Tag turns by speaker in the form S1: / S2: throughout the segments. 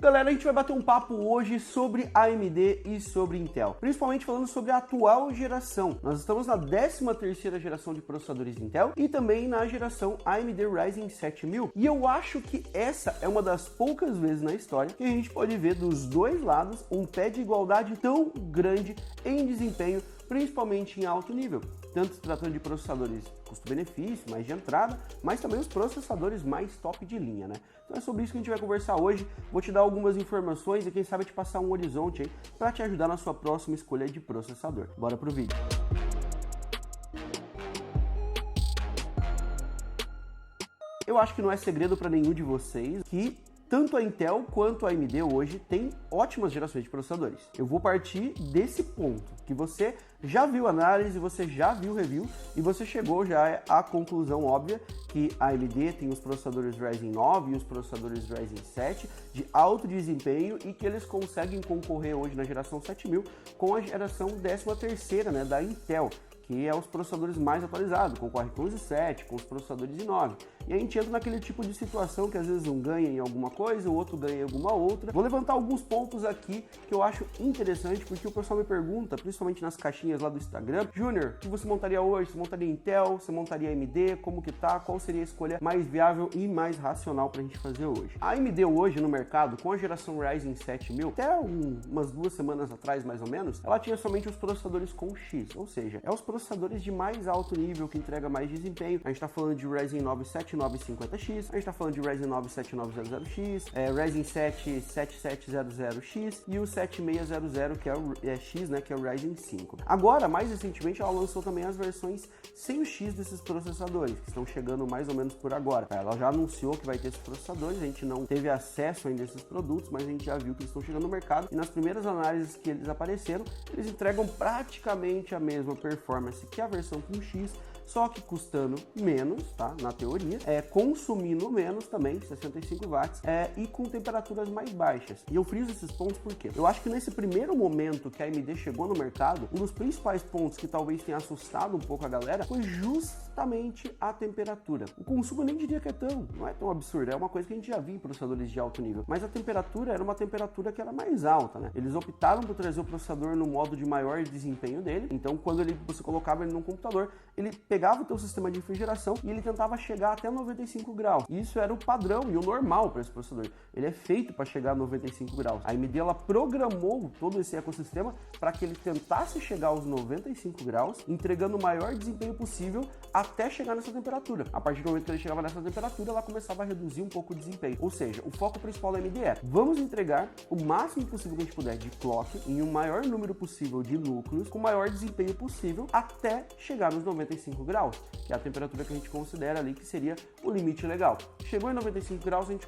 S1: Galera, a gente vai bater um papo hoje sobre AMD e sobre Intel, principalmente falando sobre a atual geração. Nós estamos na 13ª geração de processadores Intel e também na geração AMD Ryzen 7000. E eu acho que essa é uma das poucas vezes na história que a gente pode ver dos dois lados um pé de igualdade tão grande em desempenho, principalmente em alto nível, tanto se tratando de processadores custo-benefício, mais de entrada, mas também os processadores mais top de linha, né? Então é sobre isso que a gente vai conversar hoje. Vou te dar algumas informações e quem sabe te passar um horizonte aí para te ajudar na sua próxima escolha de processador. Bora pro vídeo. Eu acho que não é segredo para nenhum de vocês que tanto a Intel quanto a AMD hoje tem ótimas gerações de processadores. Eu vou partir desse ponto, que você já viu análise, você já viu review e você chegou já à conclusão óbvia que a AMD tem os processadores Ryzen 9 e os processadores Ryzen 7 de alto desempenho e que eles conseguem concorrer hoje na geração 7000 com a geração 13ª, né, da Intel, que é os processadores mais atualizados, concorre com os i7, com os processadores i9. E a gente entra naquele tipo de situação que às vezes um ganha em alguma coisa, o outro ganha em alguma outra. Vou levantar alguns pontos aqui que eu acho interessante, porque o pessoal me pergunta, principalmente nas caixinhas lá do Instagram, Júnior, o que você montaria hoje? Você montaria Intel? Você montaria AMD? Como que tá? Qual seria a escolha mais viável e mais racional pra gente fazer hoje? A AMD hoje no mercado, com a geração Ryzen 7000, até umas 2 semanas atrás mais ou menos, ela tinha somente os processadores com X, ou seja, é os processadores de mais alto nível que entrega mais desempenho. A gente tá falando de Ryzen 9 7950X, a gente tá falando de Ryzen 9 7900X, Ryzen 7 7700X e o 7600 que é o X, né, que é o Ryzen 5. Agora, mais recentemente, ela lançou também as versões sem o X desses processadores, que estão chegando mais ou menos por agora. Ela já anunciou que vai ter esses processadores, a gente não teve acesso ainda a esses produtos, mas a gente já viu que eles estão chegando no mercado e nas primeiras análises que eles apareceram, eles entregam praticamente a mesma performance que a versão com X, só que custando menos, tá? Na teoria, consumindo menos também, 65 watts, e com temperaturas mais baixas. E eu friso esses pontos porque eu acho que nesse primeiro momento que a AMD chegou no mercado, um dos principais pontos que talvez tenha assustado um pouco a galera foi justamente a temperatura. O consumo eu nem diria que não é tão absurdo, é uma coisa que a gente já viu em processadores de alto nível, mas a temperatura era uma temperatura que era mais alta, né? Eles optaram por trazer o processador no modo de maior desempenho dele, então quando você colocava ele no computador, ele pegava o teu sistema de refrigeração e ele tentava chegar até 95 graus. Isso era o padrão e o normal para esse processador. Ele é feito para chegar a 95 graus. A AMD ela programou todo esse ecossistema para que ele tentasse chegar aos 95 graus, entregando o maior desempenho possível até chegar nessa temperatura. A partir do momento que ele chegava nessa temperatura, ela começava a reduzir um pouco o desempenho. Ou seja, o foco principal da AMD vamos entregar o máximo possível que a gente puder de clock em um maior número possível de núcleos com o maior desempenho possível até chegar nos 95 graus, que é a temperatura que a gente considera ali que seria o limite legal. Chegou em 95 graus, a gente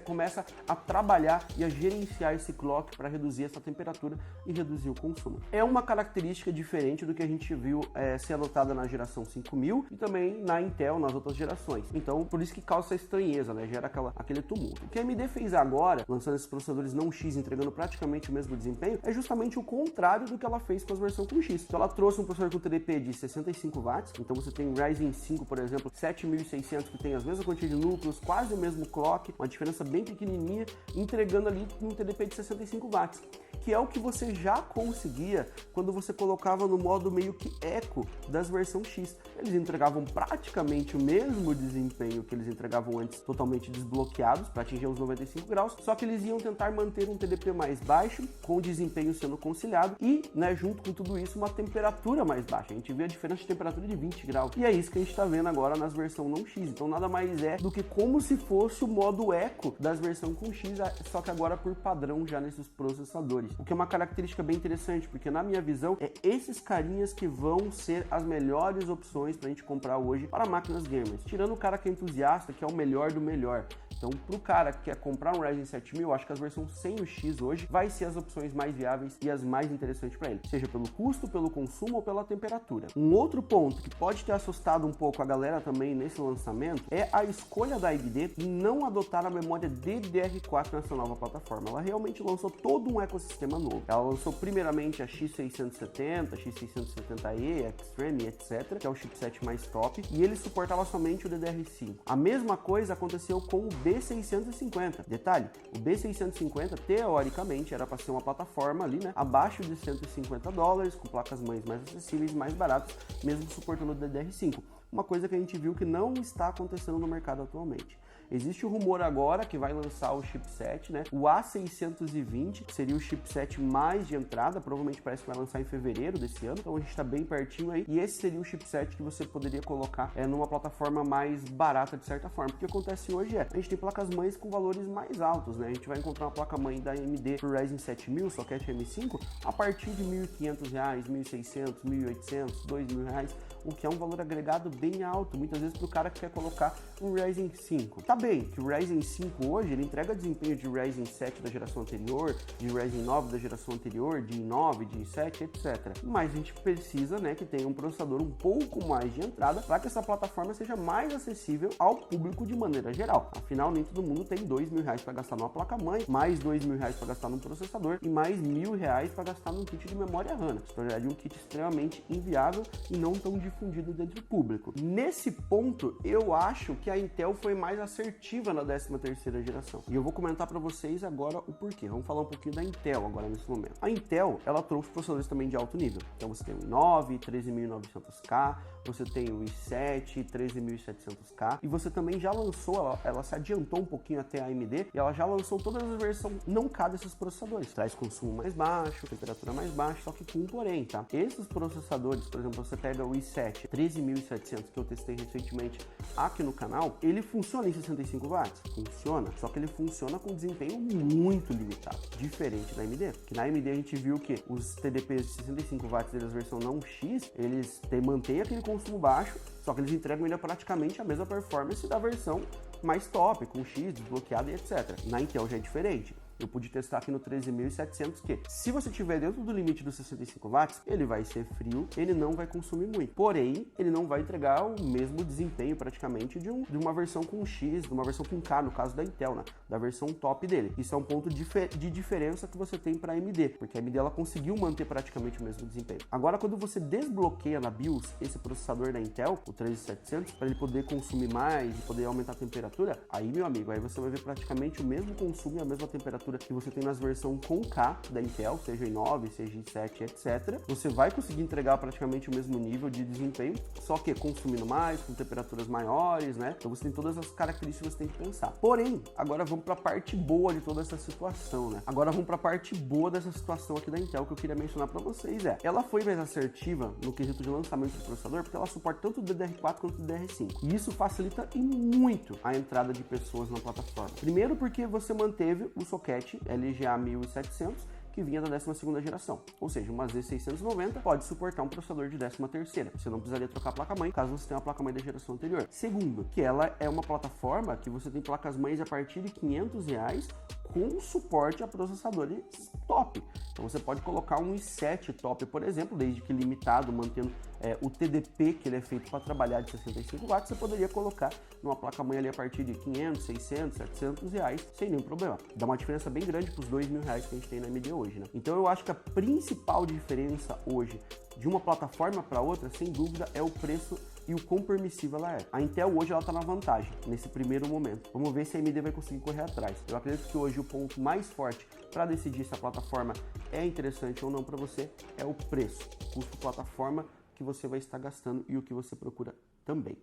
S1: começa a trabalhar e a gerenciar esse clock para reduzir essa temperatura e reduzir o consumo. É uma característica diferente do que a gente viu ser adotada na geração 5000 e também na Intel, nas outras gerações. Então, por isso que causa essa estranheza, né? Gera aquele tumulto. O que a AMD fez agora, lançando esses processadores não X, entregando praticamente o mesmo desempenho, é justamente o contrário do que ela fez com as versões com X. Então, ela trouxe um processador com TDP de 65 watts, então você tem Ryzen 5, por exemplo, 7600, que tem as mesmas quantidade de núcleos, quase o mesmo clock, uma diferença bem pequenininha, entregando ali um TDP de 65 watts, que é o que você já conseguia quando você colocava no modo meio que eco das versões X. Eles entregavam praticamente o mesmo desempenho que eles entregavam antes, totalmente desbloqueados para atingir os 95 graus, só que eles iam tentar manter um TDP mais baixo, com o desempenho sendo conciliado e, né, junto com tudo isso, uma temperatura mais baixa. A gente vê a diferença de temperatura de 20 graus. E é isso que a gente está vendo agora nas versões não X. Então nada mais é do que como se fosse o modo eco das versões com X, só que agora por padrão já nesses processadores. O que é uma característica bem interessante, porque na minha visão é esses carinhas que vão ser as melhores opções para a gente comprar hoje para máquinas gamers. Tirando o cara que é entusiasta, que é o melhor do melhor. Então, para o cara que quer comprar um Ryzen 7000, eu acho que as versões sem o X hoje vai ser as opções mais viáveis e as mais interessantes para ele, seja pelo custo, pelo consumo ou pela temperatura. Um outro ponto que pode ter assustado um pouco a galera também nesse lançamento é a escolha da AMD em não adotar a memória DDR4 nessa nova plataforma. Ela realmente lançou todo um ecossistema sistema novo. Ela lançou primeiramente a X670, X670E, Extreme, etc., que é o chipset mais top, e ele suportava somente o DDR5. A mesma coisa aconteceu com o B650. Detalhe, o B650 teoricamente era para ser uma plataforma ali, né, abaixo de $150, com placas-mães mais acessíveis, mais baratas, mesmo suportando o DDR5. Uma coisa que a gente viu que não está acontecendo no mercado atualmente. Existe o rumor agora que vai lançar o chipset, né? O A620, que seria o chipset mais de entrada, provavelmente parece que vai lançar em fevereiro desse ano, então a gente está bem pertinho aí. E esse seria o chipset que você poderia colocar numa plataforma mais barata de certa forma. O que acontece hoje a gente tem placas-mães com valores mais altos, né? A gente vai encontrar uma placa-mãe da AMD pro Ryzen 7000, socket M5, a partir de R$ 1.500, R$ 1.600, R$ 1.800, R$ 2.000, o que é um valor agregado bem alto, muitas vezes para o cara que quer colocar um Ryzen 5. Tá bem que o Ryzen 5 hoje, ele entrega desempenho de Ryzen 7 da geração anterior, de Ryzen 9 da geração anterior, de i9, de i7, etc. Mas a gente precisa, né, que tenha um processador um pouco mais de entrada para que essa plataforma seja mais acessível ao público de maneira geral. Afinal, nem todo mundo tem R$ 2.000 para gastar numa placa-mãe, mais R$ 2.000 para gastar num processador e mais R$ 1.000 para gastar num kit de memória RAM. Isso tornaria um kit extremamente inviável e não tão difundido dentro do público. Nesse ponto, eu acho que a Intel foi mais assertiva na 13ª geração. E eu vou comentar para vocês agora o porquê. Vamos falar um pouquinho da Intel agora nesse momento. A Intel, ela trouxe processadores também de alto nível. Então você tem o i9, 13900K, você tem o i7, 13700K, e você também já lançou, ela se adiantou um pouquinho até a AMD, e ela já lançou todas as versões não K desses processadores. Traz consumo mais baixo, temperatura mais baixa, só que com um porém, tá? Esses processadores, por exemplo, você pega o i7 13700, que eu testei recentemente aqui no canal, ele funciona em 65 watts? Funciona, só que ele funciona com desempenho muito limitado, diferente da AMD, que na AMD a gente viu que os TDPs de 65 watts deles, versão não X, eles mantêm aquele consumo baixo, só que eles entregam ainda praticamente a mesma performance da versão mais top, com X desbloqueado e etc. Na Intel já é diferente. Eu pude testar aqui no 13.700 que, se você estiver dentro do limite dos 65 watts, ele vai ser frio, ele não vai consumir muito. Porém, ele não vai entregar o mesmo desempenho praticamente de uma versão com X, de uma versão com K, no caso da Intel, né? Da versão top dele. Isso é um ponto de diferença que você tem para a AMD, porque a AMD ela conseguiu manter praticamente o mesmo desempenho. Agora, quando você desbloqueia na BIOS esse processador da Intel, o 13700, para ele poder consumir mais e poder aumentar a temperatura, aí, meu amigo, aí você vai ver praticamente o mesmo consumo e a mesma temperatura que você tem nas versões com K da Intel, seja i9, seja i7, etc. Você vai conseguir entregar praticamente o mesmo nível de desempenho, só que consumindo mais, com temperaturas maiores, né? Então você tem todas as características que você tem que pensar. Porém, agora vamos para a parte boa de toda essa situação, né? Agora vamos para a parte boa dessa situação aqui da Intel, que eu queria mencionar para vocês ela foi mais assertiva no quesito de lançamento do processador, porque ela suporta tanto o DDR4 quanto o DDR5. E isso facilita muito a entrada de pessoas na plataforma. Primeiro porque você manteve o socket LGA 1700, que vinha da 12ª geração, ou seja, uma Z690 pode suportar um processador de 13ª. Você não precisaria trocar a placa-mãe caso você tenha uma placa-mãe da geração anterior. Segundo, que ela é uma plataforma que você tem placas-mães a partir de R$500 com suporte a processadores top. Então você pode colocar um i7 top, por exemplo, desde que limitado, mantendo o TDP que ele é feito para trabalhar de 65 watts, você poderia colocar numa placa-mãe ali a partir de 500, 600, 700 reais, sem nenhum problema. Dá uma diferença bem grande para os R$2.000 que a gente tem na AMD hoje, né? Então eu acho que a principal diferença hoje de uma plataforma para outra, sem dúvida, é o preço e o quão permissiva ela é. A Intel hoje ela está na vantagem, nesse primeiro momento. Vamos ver se a AMD vai conseguir correr atrás. Eu acredito que hoje o ponto mais forte para decidir se a plataforma é interessante ou não para você é o preço, custo plataforma que você vai estar gastando e o que você procura também.